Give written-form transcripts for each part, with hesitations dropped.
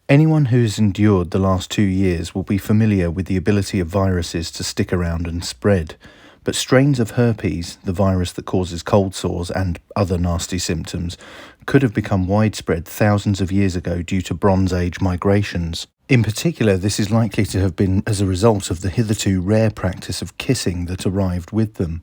Anyone who has endured the last 2 years will be familiar with the ability of viruses to stick around and spread. But strains of herpes, the virus that causes cold sores and other nasty symptoms, could have become widespread thousands of years ago due to Bronze Age migrations. In particular, this is likely to have been as a result of the hitherto rare practice of kissing that arrived with them.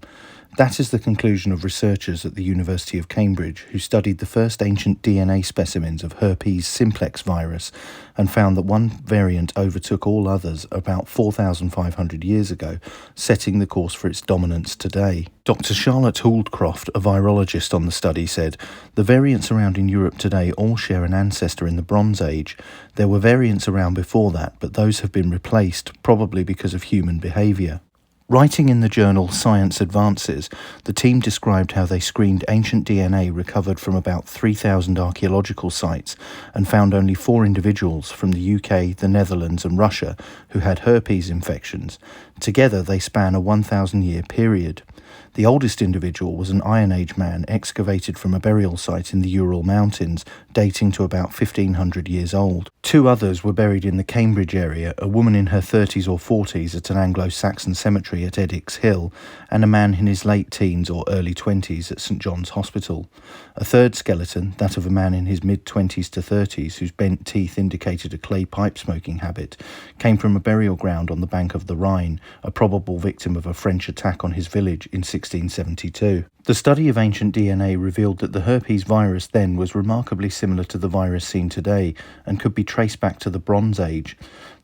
That is the conclusion of researchers at the University of Cambridge who studied the first ancient DNA specimens of herpes simplex virus and found that one variant overtook all others about 4,500 years ago, setting the course for its dominance today. Dr. Charlotte Houldcroft, a virologist on the study, said, "The variants around in Europe today all share an ancestor in the Bronze Age. There were variants around before that, but those have been replaced, probably because of human behaviour." Writing in the journal Science Advances, the team described how they screened ancient DNA recovered from about 3,000 archaeological sites and found only 4 individuals from the UK, the Netherlands and Russia who had herpes infections. Together they span a 1,000-year period. The oldest individual was an Iron Age man excavated from a burial site in the Ural Mountains, dating to about 1,500 years old. 2 others were buried in the Cambridge area, a woman in her 30s or 40s at an Anglo-Saxon cemetery at Eddicks Hill, and a man in his late teens or early 20s at St John's Hospital. A third skeleton, that of a man in his mid-20s to 30s whose bent teeth indicated a clay pipe smoking habit, came from a burial ground on the bank of the Rhine, a probable victim of a French attack on his village in 1672. The study of ancient DNA revealed that the herpes virus then was remarkably similar to the virus seen today and could be traced back to the Bronze Age.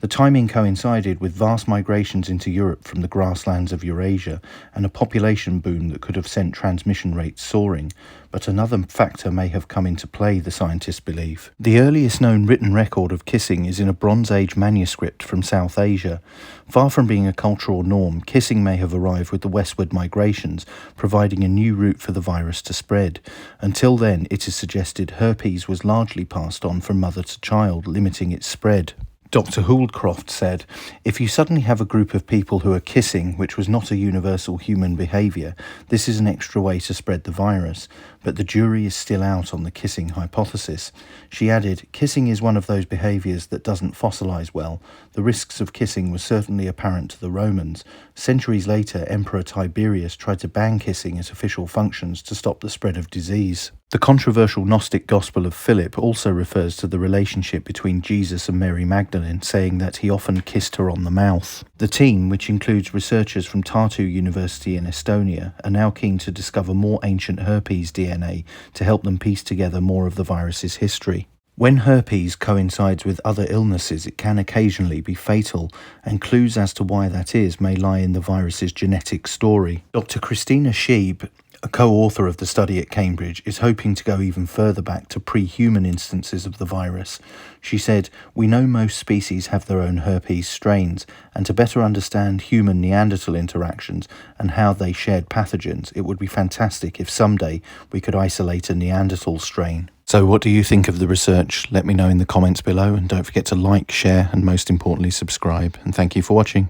The timing coincided with vast migrations into Europe from the grasslands of Eurasia and a population boom that could have sent transmission rates soaring. But another factor may have come into play, the scientists believe. The earliest known written record of kissing is in a Bronze Age manuscript from South Asia. Far from being a cultural norm, kissing may have arrived with the westward migrations, providing a new route for the virus to spread. Until then, it is suggested herpes was largely passed on from mother to child, limiting its spread. Dr. Houldcroft said, "If you suddenly have a group of people who are kissing, which was not a universal human behaviour, this is an extra way to spread the virus, but the jury is still out on the kissing hypothesis." She added, "Kissing is one of those behaviours that doesn't fossilise well. The risks of kissing were certainly apparent to the Romans. Centuries later, Emperor Tiberius tried to ban kissing at official functions to stop the spread of disease." The controversial Gnostic Gospel of Philip also refers to the relationship between Jesus and Mary Magdalene, saying that he often kissed her on the mouth. The team, which includes researchers from Tartu University in Estonia, are now keen to discover more ancient herpes DNA to help them piece together more of the virus's history. When herpes coincides with other illnesses, it can occasionally be fatal, and clues as to why that is may lie in the virus's genetic story. Dr. Christina Scheib, a co-author of the study at Cambridge, is hoping to go even further back to pre-human instances of the virus. She said, "We know most species have their own herpes strains, and to better understand human Neanderthal interactions and how they shared pathogens, it would be fantastic if someday we could isolate a Neanderthal strain." So what do you think of the research? Let me know in the comments below, and don't forget to like, share, and most importantly subscribe. And thank you for watching.